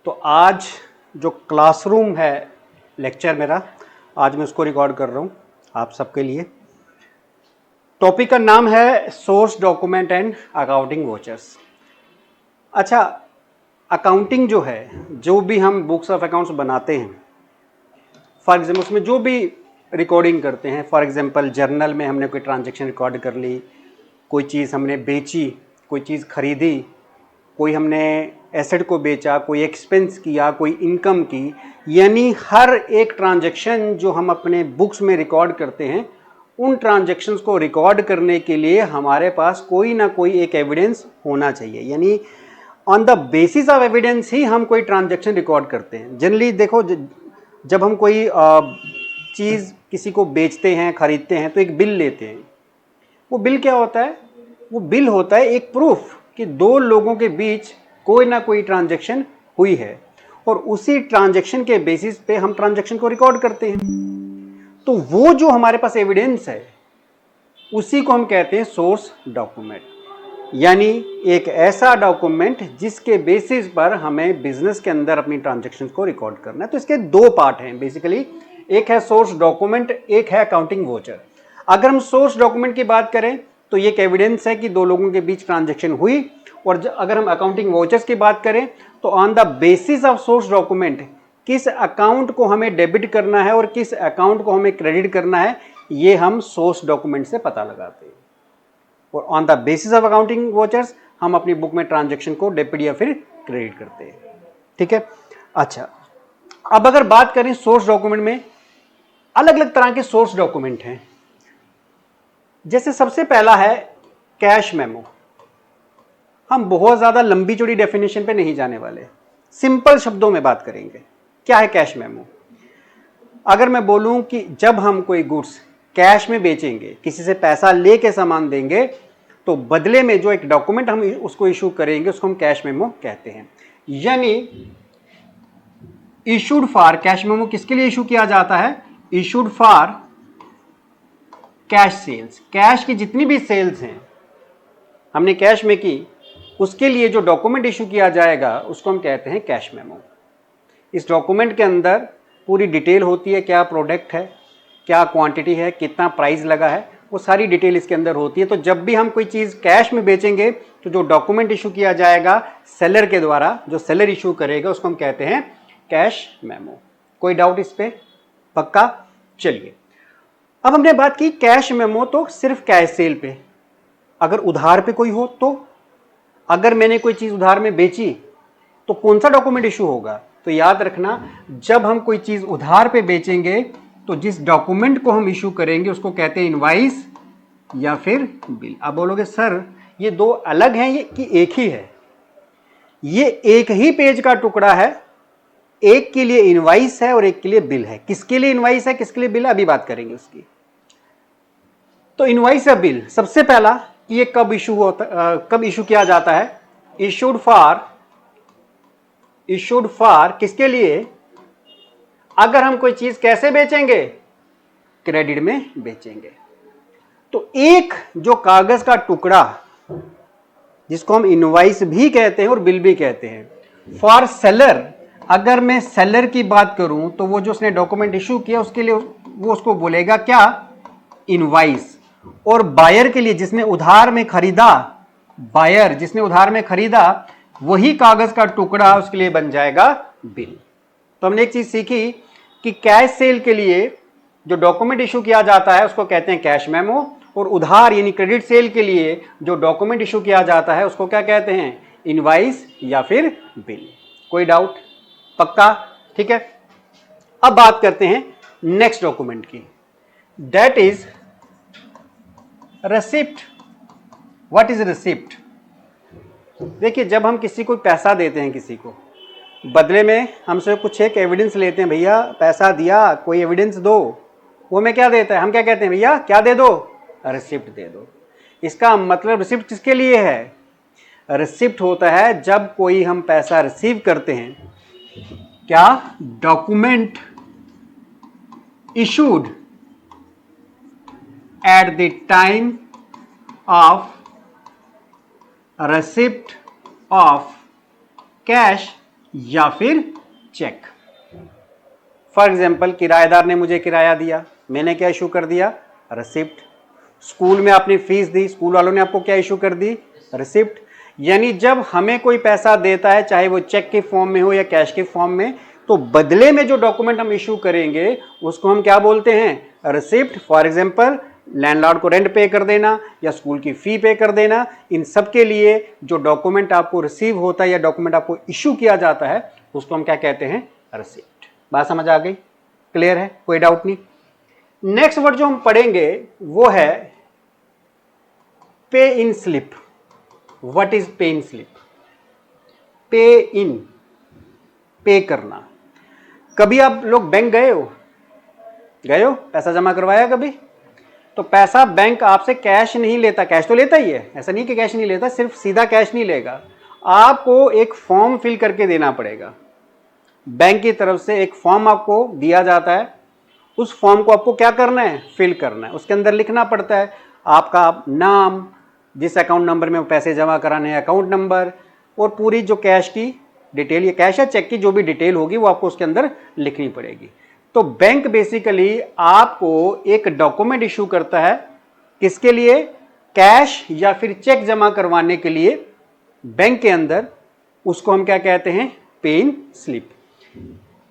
तो आज जो क्लासरूम है लेक्चर मेरा, आज मैं उसको रिकॉर्ड कर रहा हूँ आप सबके लिए। टॉपिक का नाम है source document and accounting vouchers. अच्छा, अकाउंटिंग जो है, जो भी हम बुक्स ऑफ अकाउंट्स बनाते हैं, फॉर एग्जाम्पल उसमें जो भी रिकॉर्डिंग करते हैं, फॉर एग्जाम्पल जर्नल में हमने कोई ट्रांजैक्शन रिकॉर्ड कर ली, कोई चीज़ हमने बेची, कोई चीज़ खरीदी, कोई हमने एसेट को बेचा, कोई एक्सपेंस किया, कोई इनकम की, यानी हर एक ट्रांजैक्शन जो हम अपने बुक्स में रिकॉर्ड करते हैं, उन ट्रांजैक्शंस को रिकॉर्ड करने के लिए हमारे पास कोई ना कोई एक एविडेंस होना चाहिए। यानी on the basis of evidence ही हम कोई ट्रांजैक्शन रिकॉर्ड करते हैं। जनरली देखो, जब हम कोई चीज़ किसी को बेचते हैं, खरीदते हैं, तो एक बिल लेते हैं। वो बिल क्या होता है? वो बिल होता है एक प्रूफ कि दो लोगों के बीच कोई ना कोई ट्रांजैक्शन हुई है, और उसी ट्रांजैक्शन के बेसिस पे हम ट्रांजैक्शन को रिकॉर्ड करते हैं। तो वो जो हमारे पास एविडेंस है, उसी को हम कहते हैं सोर्स डॉक्यूमेंट। यानी एक ऐसा डॉक्यूमेंट जिसके बेसिस पर हमें बिजनेस के अंदर अपनी ट्रांजैक्शन को रिकॉर्ड करना है। तो इसके दो पार्ट हैं बेसिकली, एक है सोर्स डॉक्यूमेंट, एक है अकाउंटिंग वोचर। अगर हम सोर्स डॉक्यूमेंट की बात करें तो ये एक एविडेंस है कि दो लोगों के बीच ट्रांजैक्शन हुई, और अगर हम अकाउंटिंग वोचर्स की बात करें तो on the basis of source document किस अकाउंट को हमें डेबिट करना है और किस अकाउंट को हमें क्रेडिट करना है, ये हम सोर्स डॉक्यूमेंट से पता लगाते हैं। और on the basis of accounting vouchers हम अपनी बुक में ट्रांजैक्शन को डेबिट या फिर क्रेडिट करते हैं। ठीक है। अच्छा, अब अगर बात करें सोर्स डॉक्यूमेंट में, अलग अलग तरह के सोर्स डॉक्यूमेंट हैं। जैसे सबसे पहला है कैश मेमो। हम बहुत ज्यादा लंबी चौड़ी डेफिनेशन पे नहीं जाने वाले, सिंपल शब्दों में बात करेंगे। क्या है कैश मेमो? अगर मैं बोलूं कि जब हम कोई गुड्स कैश में बेचेंगे, किसी से पैसा लेके सामान देंगे, तो बदले में जो एक डॉक्यूमेंट हम उसको इशू करेंगे, उसको हम कैश मेमो कहते हैं। यानी इशूड फॉर, कैश मेमो किसके लिए इशू किया जाता है? Issued for cash sales. Cash की जितनी भी सेल्स हैं हमने कैश में की, उसके लिए जो डॉक्यूमेंट इशू किया जाएगा उसको हम कहते हैं कैश मेमो। इस डॉक्यूमेंट के अंदर पूरी डिटेल होती है, क्या प्रोडक्ट है, क्या क्वांटिटी है, कितना प्राइस लगा है, वो सारी डिटेल इसके अंदर होती है। तो जब भी हम कोई चीज़ कैश में बेचेंगे तो जो डॉक्यूमेंट इशू किया जाएगा सेलर के द्वारा, जो सेलर इशू करेगा, उसको हम कहते हैं कैश मेमो। कोई डाउट इस पे? पक्का? चलिए, अब हमने बात की कैश मेमो तो सिर्फ कैश सेल पे। अगर उधार पे कोई हो तो, अगर मैंने कोई चीज़ उधार में बेची तो कौन सा डॉक्यूमेंट इशू होगा? तो याद रखना, जब हम कोई चीज़ उधार पे बेचेंगे तो जिस डॉक्यूमेंट को हम इशू करेंगे उसको कहते हैं इनवाइस या फिर बिल। अब बोलोगे सर ये दो अलग हैं ये कि एक ही है? ये एक ही पेज का टुकड़ा है, एक के लिए इनवाइस है और एक के लिए बिल है। किसके लिए इनवाइस है, किसके लिए बिल है, अभी बात करेंगे उसकी। तो इनवाइस या बिल, सबसे पहला ये कब इशू होता, कब इशू किया जाता है? इशूड फॉर किसके लिए? अगर हम कोई चीज कैसे बेचेंगे? क्रेडिट में बेचेंगे। तो एक जो कागज का टुकड़ा जिसको हम इनवाइस भी कहते हैं और बिल भी कहते हैं, फॉर सेलर, अगर मैं सेलर की बात करूं तो वो जो उसने डॉक्यूमेंट इशू किया उसके लिए वो उसको बोलेगा क्या? इनवाइस। और बायर के लिए, जिसने उधार में खरीदा, बायर जिसने उधार में खरीदा, वही कागज का टुकड़ा उसके लिए बन जाएगा बिल। तो हमने एक चीज सीखी कि कैश सेल के लिए जो डॉक्यूमेंट इशू किया जाता है उसको कहते हैं कैश मेमो, और उधार यानी क्रेडिट सेल के लिए जो डॉक्यूमेंट इशू किया जाता है उसको क्या कहते हैं? इनवाइस या फिर बिल। कोई डाउट? पक्का? ठीक है। अब बात करते हैं नेक्स्ट डॉक्यूमेंट की, that is receipt. What is receipt? देखिए, जब हम किसी को पैसा देते हैं, किसी को बदले में हमसे कुछ एक एविडेंस लेते हैं, भैया पैसा दिया, कोई एविडेंस दो, वो हमें क्या देता है? हम क्या कहते हैं? भैया क्या दे दो? रिसिप्ट दे दो। इसका मतलब रिसिप्ट किसके लिए है? रिसिप्ट होता है जब कोई हम पैसा रिसीव करते हैं, क्या? Document issued at the time of receipt of cash या फिर चेक। फॉर एग्जाम्पल, किराएदार ने मुझे किराया दिया, मैंने क्या इशू कर दिया? रिसिप्ट। स्कूल में आपने फीस दी, स्कूल वालों ने आपको क्या इशू कर दी? रिसिप्ट। यानी जब हमें कोई पैसा देता है, चाहे वो चेक के फॉर्म में हो या कैश के फॉर्म में, तो बदले में जो डॉक्यूमेंट हम इशू करेंगे उसको हम क्या बोलते हैं? रिसिप्ट। फॉर एग्जाम्पल, लैंडलॉर्ड को रेंट पे कर देना या स्कूल की फी पे कर देना, इन सब के लिए जो डॉक्यूमेंट आपको रिसीव होता है या डॉक्यूमेंट आपको इशू किया जाता है उसको हम क्या कहते हैं? रिसिप्ट। बात समझ आ गई? क्लियर है? कोई डाउट नहीं? नेक्स्ट वर्ड जो हम पढ़ेंगे वो है पे इन स्लिप। व्हाट इज पे इन स्लिप? पे इन, पे करना। कभी आप लोग बैंक गए हो? पैसा जमा करवाया कभी? तो पैसा बैंक आपसे कैश नहीं लेता, कैश तो लेता ही है, ऐसा नहीं कि कैश नहीं लेता, सिर्फ सीधा कैश नहीं लेगा, आपको एक फॉर्म फिल करके देना पड़ेगा। बैंक की तरफ से एक फॉर्म आपको दिया जाता है, उस फॉर्म को आपको क्या करना है? फिल करना है। उसके अंदर लिखना पड़ता है आपका नाम, जिस अकाउंट नंबर में पैसे जमा कराने हैं अकाउंट नंबर, और पूरी जो कैश की डिटेल, ये कैश या चेक की जो भी डिटेल होगी वो आपको उसके अंदर लिखनी पड़ेगी। तो बैंक बेसिकली आपको एक डॉक्यूमेंट इशू करता है, किसके लिए? कैश या फिर चेक जमा करवाने के लिए बैंक के अंदर। उसको हम क्या कहते हैं? पे इन स्लिप।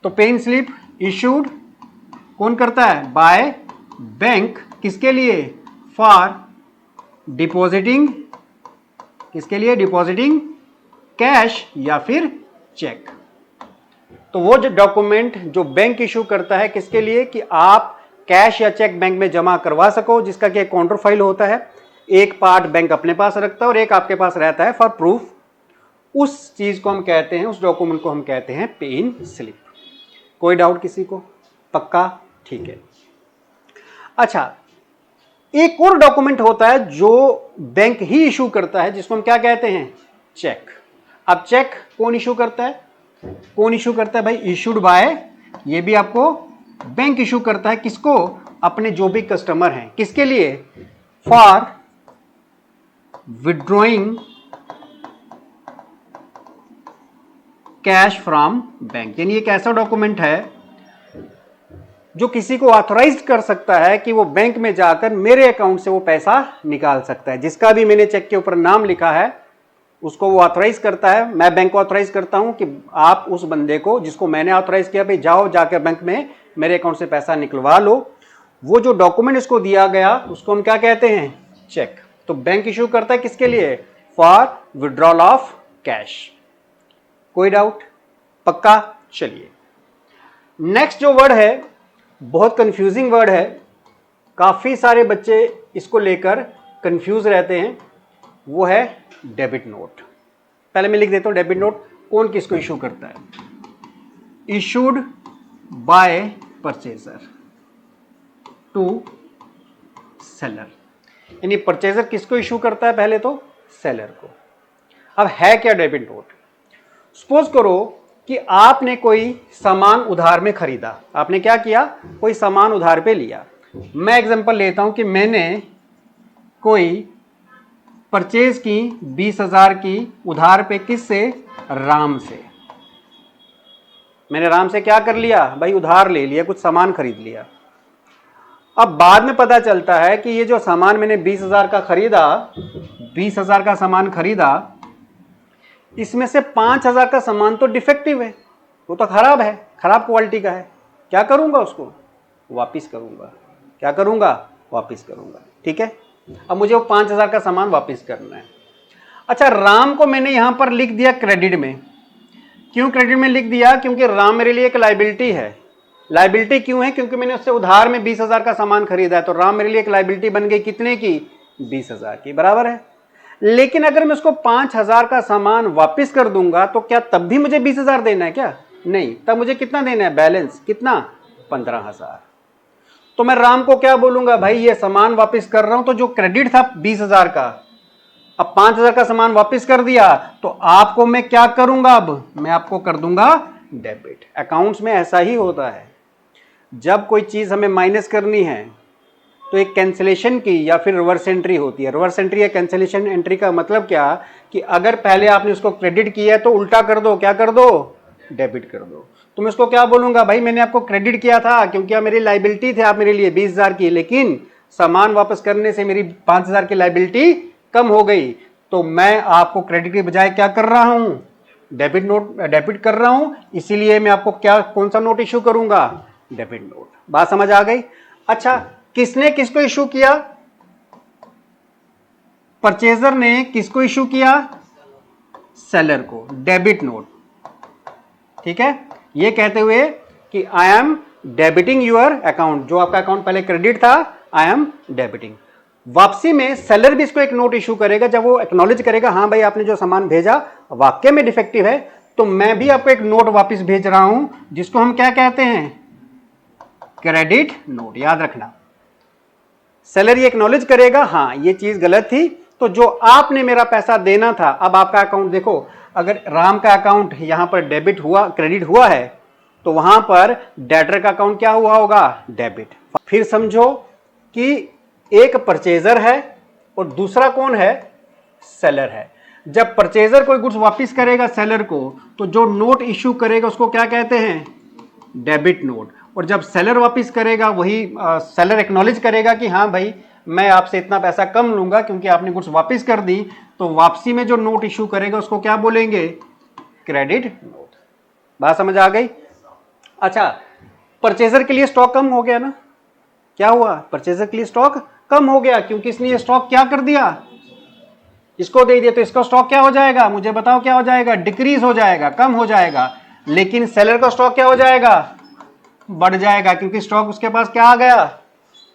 तो पे इन स्लिप इशूड कौन करता है? By bank. किसके लिए? फॉर डिपॉजिटिंग, किसके लिए? डिपॉजिटिंग कैश या फिर चेक। तो वो जो डॉक्यूमेंट जो बैंक इशू करता है किसके लिए? कि आप कैश या चेक बैंक में जमा करवा सको, जिसका कि एक काउंटर फाइल होता है, एक पार्ट बैंक अपने पास रखता है और एक आपके पास रहता है फॉर प्रूफ। उस चीज को हम कहते हैं, उस डॉक्यूमेंट को हम कहते हैं पे इन स्लिप। कोई डाउट किसी को? पक्का? ठीक है। अच्छा, एक और डॉक्यूमेंट होता है जो बैंक ही इशू करता है, जिसको हम क्या कहते हैं? चेक। अब चेक कौन इशू करता है? कौन इशू करता है भाई? इशूड बाय, ये भी आपको बैंक इशू करता है। किसको? अपने जो भी कस्टमर हैं। किसके लिए? For withdrawing cash from bank. यानी एक ऐसा डॉक्यूमेंट है जो किसी को ऑथराइज कर सकता है कि वो बैंक में जाकर मेरे अकाउंट से वो पैसा निकाल सकता है। जिसका भी मैंने चेक के ऊपर नाम लिखा है उसको वो ऑथराइज करता है। मैं बैंक को ऑथराइज करता हूं कि आप उस बंदे को जिसको मैंने ऑथराइज किया, भाई जाओ जाकर बैंक में मेरे अकाउंट से पैसा निकलवा लो। वो जो डॉक्यूमेंट इसको दिया गया उसको हम क्या कहते हैं? चेक। तो बैंक इशू करता है किसके लिए? For withdrawal of cash. कोई डाउट? पक्का? चलिए, नेक्स्ट जो वर्ड है बहुत कंफ्यूजिंग वर्ड है, काफी सारे बच्चे इसको लेकर कंफ्यूज रहते हैं, वो है डेबिट नोट। पहले मैं लिख देता हूं डेबिट नोट कौन किसको इशू करता है? Issued by purchaser to seller. यानी परचेजर किसको इशू करता है? पहले तो सेलर को। अब है क्या डेबिट नोट? सपोज करो कि आपने कोई सामान उधार में खरीदा। आपने क्या किया? कोई सामान उधार पे लिया। मैं एग्जांपल लेता हूं कि मैंने कोई परचेज की 20,000 की उधार पे। किससे? राम से। मैंने राम से क्या कर लिया भाई? उधार ले लिया, कुछ सामान खरीद लिया। अब बाद में पता चलता है कि ये जो सामान मैंने 20,000 का खरीदा, 20,000 का सामान खरीदा, इसमें से 5,000 का सामान तो डिफेक्टिव है, वो तो खराब है, खराब क्वालिटी का है। क्या करूंगा? उसको वापिस करूंगा। क्या करूंगा? वापिस करूंगा। ठीक है, अब मुझे वो 5,000 का सामान वापिस करना है। अच्छा, राम को मैंने यहां पर लिख दिया क्रेडिट में। क्यों क्रेडिट में लिख दिया? क्योंकि राम मेरे लिए एक लाइबिलिटी है। लाइबिलिटी क्यों है? क्योंकि मैंने उससे उधार में 20,000 का सामान खरीदा है, तो राम मेरे लिए एक लाइबिलिटी बन गई। कितने की? 20,000 की। बराबर है। लेकिन अगर मैं उसको 5,000 का सामान वापिस कर दूंगा तो क्या तब भी मुझे 20,000 देना है क्या? नहीं, तब मुझे कितना देना है? बैलेंस कितना? 15,000। तो मैं राम को क्या बोलूंगा? भाई ये सामान वापस कर रहा हूं, तो जो क्रेडिट था 20,000 का, अब 5,000 का सामान वापस कर दिया, तो आपको मैं क्या करूंगा? अब मैं आपको कर दूंगा डेबिट। अकाउंट्स में ऐसा ही होता है, जब कोई चीज हमें माइनस करनी है तो एक कैंसिलेशन की या फिर रिवर्स एंट्री होती है। रिवर्स एंट्री या कैंसिलेशन एंट्री का मतलब क्या? कि अगर पहले आपने उसको क्रेडिट किया है तो उल्टा कर दो। क्या कर दो? डेबिट कर दो। तो मैं उसको क्या बोलूंगा, भाई मैंने आपको क्रेडिट किया था क्योंकि आप मेरी लाइबिलिटी थे, आप मेरे लिए 20,000 की, लेकिन सामान वापस करने से मेरी 5,000 की लाइबिलिटी कम हो गई, तो मैं आपको क्रेडिट के बजाय क्या कर रहा हूं, डेबिट कर रहा हूं, इसीलिए मैं आपको क्या कौन सा नोट इशू करूंगा, डेबिट नोट। बात समझ आ गई। अच्छा, किसने किसको इशू किया, परचेजर ने किसको इशू किया, सेलर को डेबिट नोट। ठीक है, ये कहते हुए कि I am debiting your account, जो आपका अकाउंट पहले क्रेडिट था, आई एम डेबिटिंग। वापसी में सेलर भी इसको एक नोट इशू करेगा, जब वो एक्नॉलेज करेगा हाँ भाई आपने जो सामान भेजा वाकई में डिफेक्टिव है, तो मैं भी आपको एक नोट वापस भेज रहा हूं, जिसको हम क्या कहते हैं, क्रेडिट नोट। याद रखना, सेलर ये एक्नॉलेज करेगा हाँ ये चीज गलत थी, तो जो आपने मेरा पैसा देना था, अब आपका अकाउंट देखो, अगर राम का अकाउंट यहां पर डेबिट हुआ, क्रेडिट हुआ है, तो वहां पर डेटर का अकाउंट क्या हुआ होगा, डेबिट। फिर समझो कि एक परचेजर है और दूसरा कौन है, सेलर है। जब परचेजर कोई गुड्स वापस करेगा सेलर को, तो जो नोट इशू करेगा उसको क्या कहते हैं, डेबिट नोट। और जब सेलर वापस करेगा, वही सेलर एक्नॉलेज करेगा कि हाँ भाई मैं आपसे इतना पैसा कम लूंगा क्योंकि आपने गुड्स वापस कर दी, तो वापसी में जो नोट इशू करेगा उसको क्या बोलेंगे, क्रेडिट नोट। बात समझ आ गई। अच्छा, परचेजर के लिए स्टॉक कम हो गया ना, क्या हुआ, परचेजर के लिए स्टॉक कम हो गया क्योंकि इसने ये स्टॉक क्या कर दिया, इसको दे दिया, तो इसका स्टॉक क्या हो जाएगा, मुझे बताओ क्या हो जाएगा, डिक्रीज हो जाएगा, कम हो जाएगा। लेकिन सेलर का स्टॉक क्या हो जाएगा, बढ़ जाएगा, क्योंकि स्टॉक उसके पास क्या आ गया,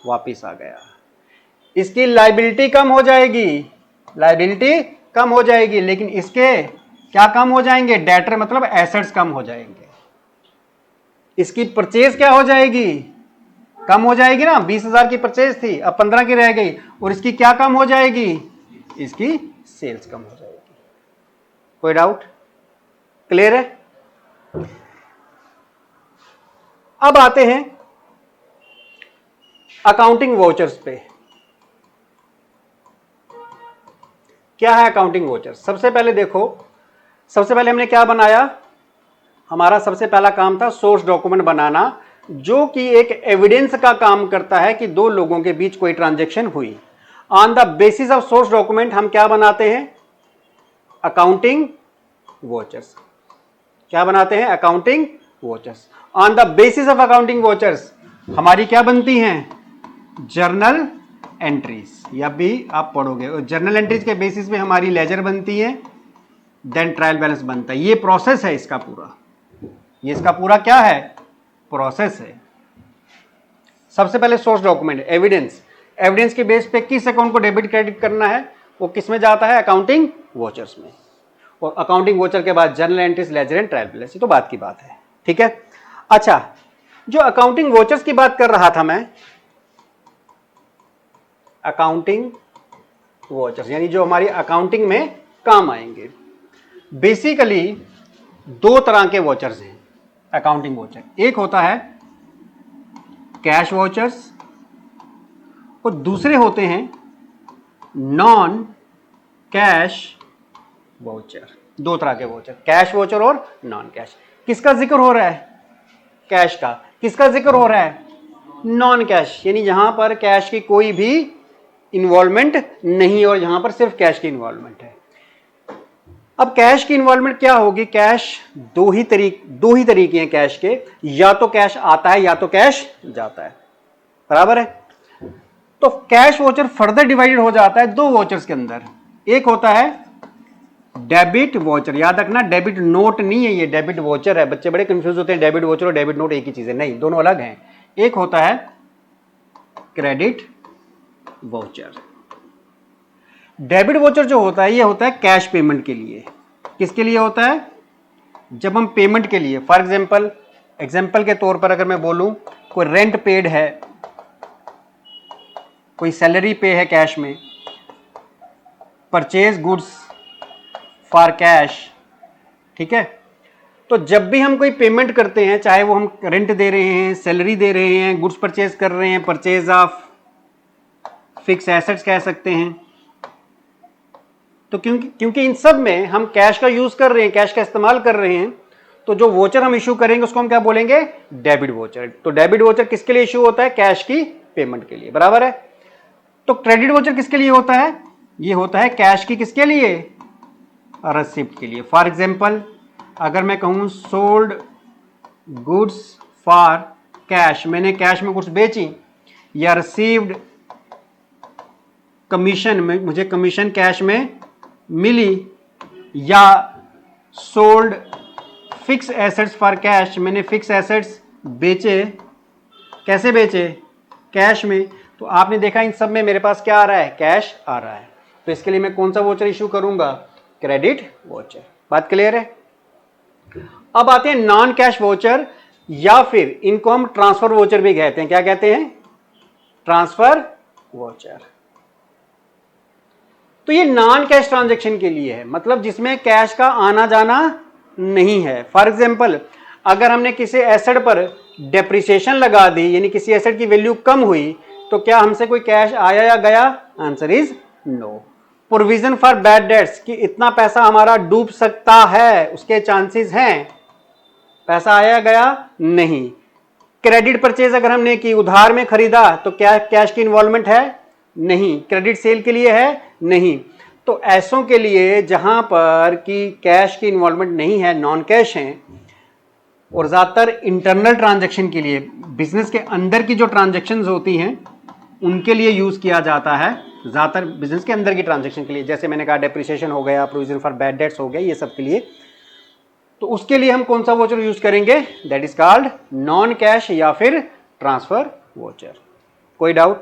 वापिस आ गया। इसकी लाइबिलिटी कम हो जाएगी, लाइबिलिटी कम हो जाएगी, लेकिन इसके क्या कम हो जाएंगे, डेटर मतलब एसेट्स कम हो जाएंगे। इसकी परचेज क्या हो जाएगी, कम हो जाएगी ना, 20,000 की परचेज थी अब 15 की रह गई, और इसकी क्या कम हो जाएगी, इसकी सेल्स कम हो जाएगी। कोई डाउट, क्लियर है। अब आते हैं अकाउंटिंग वोचर्स पे। क्या है अकाउंटिंग वोचर्स, सबसे पहले देखो, सबसे पहले हमने क्या बनाया, हमारा सबसे पहला काम था सोर्स डॉक्यूमेंट बनाना, जो कि एक एविडेंस का काम करता है कि दो लोगों के बीच कोई ट्रांजैक्शन हुई। On the basis of source document हम क्या बनाते हैं, अकाउंटिंग वोचर्स। क्या बनाते हैं, accounting vouchers. On the basis of accounting vouchers हमारी क्या बनती हैं, जर्नल एंट्रीज, या भी आप पढ़ोगे, और जर्नल एंट्रीज के बेसिस पे हमारी लेजर बनती है, देन ट्रायल बैलेंस बनता है। ये प्रोसेस है इसका पूरा, ये इसका पूरा क्या है, प्रोसेस है। सबसे पहले सोर्स डॉक्यूमेंट, एविडेंस, एविडेंस के बेस पे किस अकाउंट को डेबिट क्रेडिट करना है, वो किस में जाता है, अकाउंटिंग वोचर्स में। और अकाउंटिंग वोचर के बाद journal entries, ledger and trial balance, ये तो बात की बात है, ठीक है। अच्छा, जो अकाउंटिंग वोचर्स की बात कर रहा था मैं, अकाउंटिंग वोचर्स यानी जो हमारी अकाउंटिंग में काम आएंगे। बेसिकली दो तरह के वोचर्स हैं अकाउंटिंग वोचर, एक होता है कैश वोचर्स और दूसरे होते हैं नॉन कैश वोचर। दो तरह के वोचर, कैश वोचर और नॉन कैश। किसका जिक्र हो रहा है, कैश का। किसका जिक्र हो रहा है, नॉन कैश, यानी यहां पर कैश की कोई भी इन्वॉल्वमेंट नहीं, और यहां पर सिर्फ कैश की इन्वॉल्वमेंट है। अब कैश की इन्वॉल्वमेंट क्या होगी, कैश दो ही तरीके हैं कैश के, या तो कैश आता है या तो कैश जाता है, बराबर है। तो कैश वोचर फर्दर डिवाइडेड हो जाता है दो वोचर्स के अंदर। एक होता है डेबिट वोचर, याद रखना डेबिट नोट नहीं है ये, डेबिट वोचर है। बच्चे बड़े कंफ्यूज होते हैं, डेबिट वोचर और डेबिट नोट एक ही चीज है, नहीं, दोनों अलग हैं। एक होता है क्रेडिट वोचर। डेबिट वोचर जो होता है ये होता है कैश पेमेंट के लिए। किसके लिए होता है, जब हम पेमेंट के लिए, फॉर एग्जांपल के तौर पर अगर मैं बोलूं, कोई रेंट पेड है, कोई सैलरी पे है कैश में, परचेज गुड्स फॉर कैश, ठीक है। तो जब भी हम कोई पेमेंट करते हैं, चाहे वो हम रेंट दे रहे हैं, सैलरी दे रहे हैं, गुड्स परचेज कर रहे हैं, परचेज ऑफ फिक्स एसेट्स कह सकते हैं, तो क्योंकि इन सब में हम कैश का यूज कर रहे हैं, कैश का इस्तेमाल कर रहे हैं, तो जो वोचर हम इशू करेंगे उसको हम क्या बोलेंगे, डेबिट वोचर। तो डेबिट वोचर किसके लिए इशू होता है, कैश की पेमेंट के लिए, बराबर है। तो क्रेडिट वोचर किसके लिए होता है, ये होता है कैश की किसके लिए, रिसिप्ट के लिए। फॉर एग्जांपल अगर मैं कहूं सोल्ड गुड्स फॉर कैश, मैंने कैश में गुड्स बेची, या रिसीव्ड कमीशन में, मुझे कमीशन कैश में मिली, या sold fix assets for cash, मैंने फिक्स एसेट्स बेचे, कैसे बेचे, कैश में। तो आपने देखा इन सब में मेरे पास क्या आ रहा है, कैश आ रहा है। तो इसके लिए मैं कौन सा वोचर इशू करूंगा, क्रेडिट वोचर। बात क्लियर है। अब आते हैं नॉन कैश वोचर, या फिर इनको हम ट्रांसफर वोचर भी कहते हैं। क्या कहते हैं, ट्रांसफर वोचर। तो ये नॉन कैश ट्रांजैक्शन के लिए है, मतलब जिसमें कैश का आना जाना नहीं है। फॉर एग्जांपल अगर हमने किसी एसेट पर डेप्रिसिएशन लगा दी, यानी किसी एसेट की वैल्यू कम हुई, तो क्या हमसे कोई कैश आया या गया, answer is no. Provision for bad debts कि इतना पैसा हमारा डूब सकता है, उसके चांसेस हैं, पैसा आया गया नहीं। क्रेडिट परचेज अगर हमने की, उधार में खरीदा, तो क्या कैश की इन्वॉल्वमेंट है, नहीं। क्रेडिट सेल के लिए है, नहीं। तो ऐसों के लिए जहां पर कि कैश की इन्वॉल्वमेंट नहीं है, नॉन कैश हैं, और ज्यादातर इंटरनल ट्रांजैक्शन के लिए, बिजनेस के अंदर की जो ट्रांजैक्शंस होती हैं उनके लिए यूज किया जाता है, ज्यादातर बिजनेस के अंदर की ट्रांजैक्शन के लिए। जैसे मैंने कहा डेप्रिसिएशन हो गया, प्रोविजन फॉर बैड डेट्स हो गया, ये सब के लिए। तो उसके लिए हम कौन सा वोचर यूज करेंगे, that is called non cash या फिर ट्रांसफर वोचर। कोई डाउट,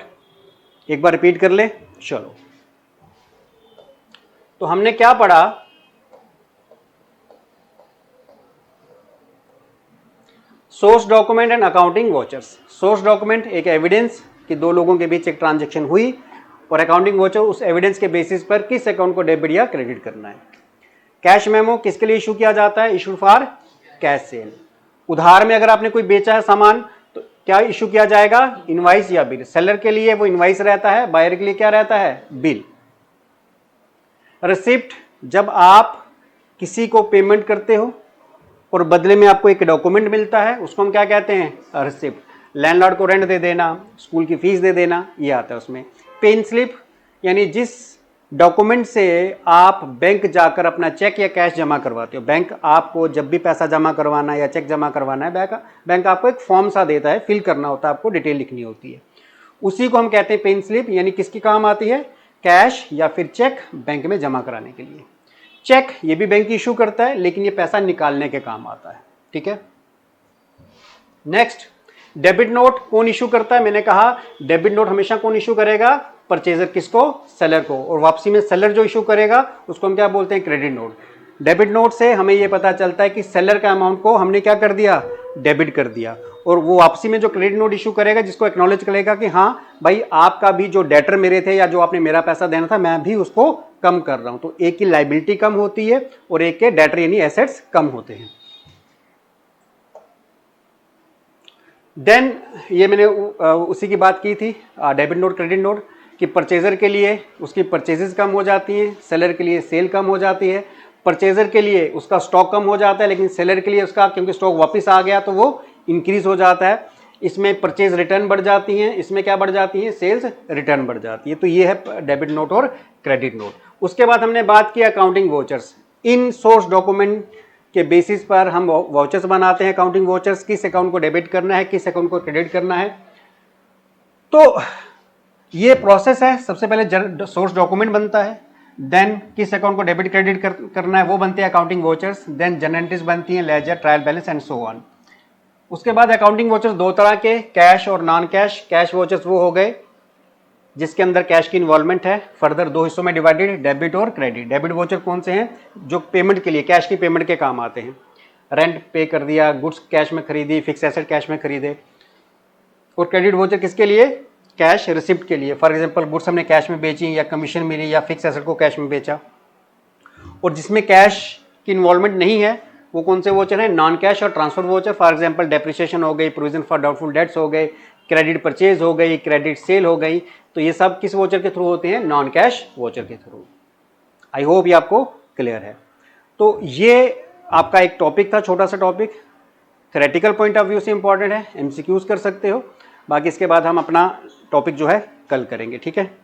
एक बार रिपीट कर ले। चलो, तो हमने क्या पढ़ा, source document and accounting vouchers. Source document एक एविडेंस कि दो लोगों के बीच एक ट्रांजैक्शन हुई, और अकाउंटिंग वोचर उस एविडेंस के बेसिस पर किस अकाउंट को डेबिट या क्रेडिट करना है। कैश मेमो किसके लिए इशू किया जाता है, इशू फॉर कैश सेल। उधार में अगर आपने कोई बेचा है सामान, तो क्या इशू किया जाएगा, इनवाइस या बिल। सेलर के लिए वो इनवाइस रहता है, बायर के लिए क्या रहता है, बिल। रिसिप्ट जब आप किसी को पेमेंट करते हो और बदले में आपको एक डॉक्यूमेंट मिलता है, उसको हम क्या कहते हैं, रिसिप्ट। लैंडलॉर्ड को रेंट दे देना, स्कूल की फीस दे देना, ये आता है उसमें। पेन स्लिप यानी जिस डॉक्यूमेंट से आप बैंक जाकर अपना चेक या कैश जमा करवाते हो। बैंक आपको जब भी पैसा जमा करवाना है या चेक जमा करवाना है, बैंक आपको एक फॉर्म सा देता है, फिल करना होता है, आपको डिटेल लिखनी होती है, उसी को हम कहते हैं पेन स्लिप। यानी किसकी काम आती है, कैश या फिर चेक बैंक में जमा कराने के लिए। चेक ये भी बैंक इशू करता है, लेकिन ये पैसा निकालने के काम आता है, ठीक है। नेक्स्ट, डेबिट नोट कौन इशू करता है, मैंने कहा डेबिट नोट हमेशा कौन इशू करेगा, परचेजर। किसको, सेलर को। और वापसी में सेलर जो इशू करेगा उसको हम क्या बोलते हैं, क्रेडिट नोट। डेबिट नोट से हमें यह पता चलता है कि सेलर का अमाउंट को हमने क्या कर दिया, डेबिट कर दिया, और वो वापसी में जो क्रेडिट नोट इशू करेगा, जिसको एक्नॉलेज करेगा कि हाँ भाई आपका भी जो डेटर मेरे थे या जो आपने मेरा पैसा देना था, मैं भी उसको कम कर रहा हूं। तो एक की लायबिलिटी कम होती है और एक के डेटर यानी एसेट्स कम होते हैं। देन ये मैंने उसी की बात की थी, डेबिट नोट क्रेडिट नोट, कि परचेजर के लिए उसकी परचेजेस कम हो जाती हैं, सेलर के लिए सेल कम हो जाती है। परचेजर के लिए उसका स्टॉक कम हो जाता है, लेकिन सेलर के लिए उसका क्योंकि स्टॉक वापस आ गया तो वो इंक्रीज हो जाता है। इसमें परचेज रिटर्न बढ़ जाती हैं, इसमें क्या बढ़ जाती है, सेल्स रिटर्न बढ़ जाती है। तो ये है डेबिट नोट और क्रेडिट नोट। उसके बाद हमने बात की अकाउंटिंग वोचर्स। इन सोर्स डॉक्यूमेंट के बेसिस पर हम वोचर्स बनाते हैं, अकाउंटिंग वोचर्स। किस अकाउंट को डेबिट करना है, किस अकाउंट को क्रेडिट करना है। तो ये प्रोसेस है, सबसे पहले सोर्स डॉक्यूमेंट बनता है, देन किस अकाउंट को डेबिट क्रेडिट करना है वो बनते हैं accounting vouchers, then journal entries बनती हैं, ledger, trial balance and so on. उसके बाद अकाउंटिंग वोचर्स दो तरह के, कैश और नॉन कैश। कैश वोचर्स वो हो गए जिसके अंदर कैश की इन्वॉल्वमेंट है, फर्दर दो हिस्सों में डिवाइडेड, डेबिट और क्रेडिट। डेबिट वोचर कौन से हैं, जो पेमेंट के लिए, कैश की पेमेंट के काम आते हैं, रेंट पे कर दिया, गुड्स कैश में खरीदी, फिक्स एसेट कैश में खरीदे। और क्रेडिट वोचर किसके लिए, कैश रिसिप्ट के लिए। फॉर एग्जांपल गुड्स हमने कैश में बेची या कमीशन मिली या फिक्स एसेट को कैश में बेचा। और जिसमें कैश की इन्वॉल्वमेंट नहीं है वो कौन से वोचर है, नॉन कैश और transfer voucher. For example depreciation हो गई, प्रोविजन फॉर डाउटफुल डेट्स हो गए, क्रेडिट परचेज हो गई, क्रेडिट सेल हो गई। तो ये सब किस वोचर के थ्रू होते हैं, नॉन कैश वोचर के थ्रू। आई होप ये आपको क्लियर है। तो ये आपका एक टॉपिक था, छोटा सा topic, theoretical point of view से इंपॉर्टेंट है, एमसीक्यूज कर सकते हो। बाकी इसके बाद हम अपना टॉपिक जो है कल करेंगे, ठीक है।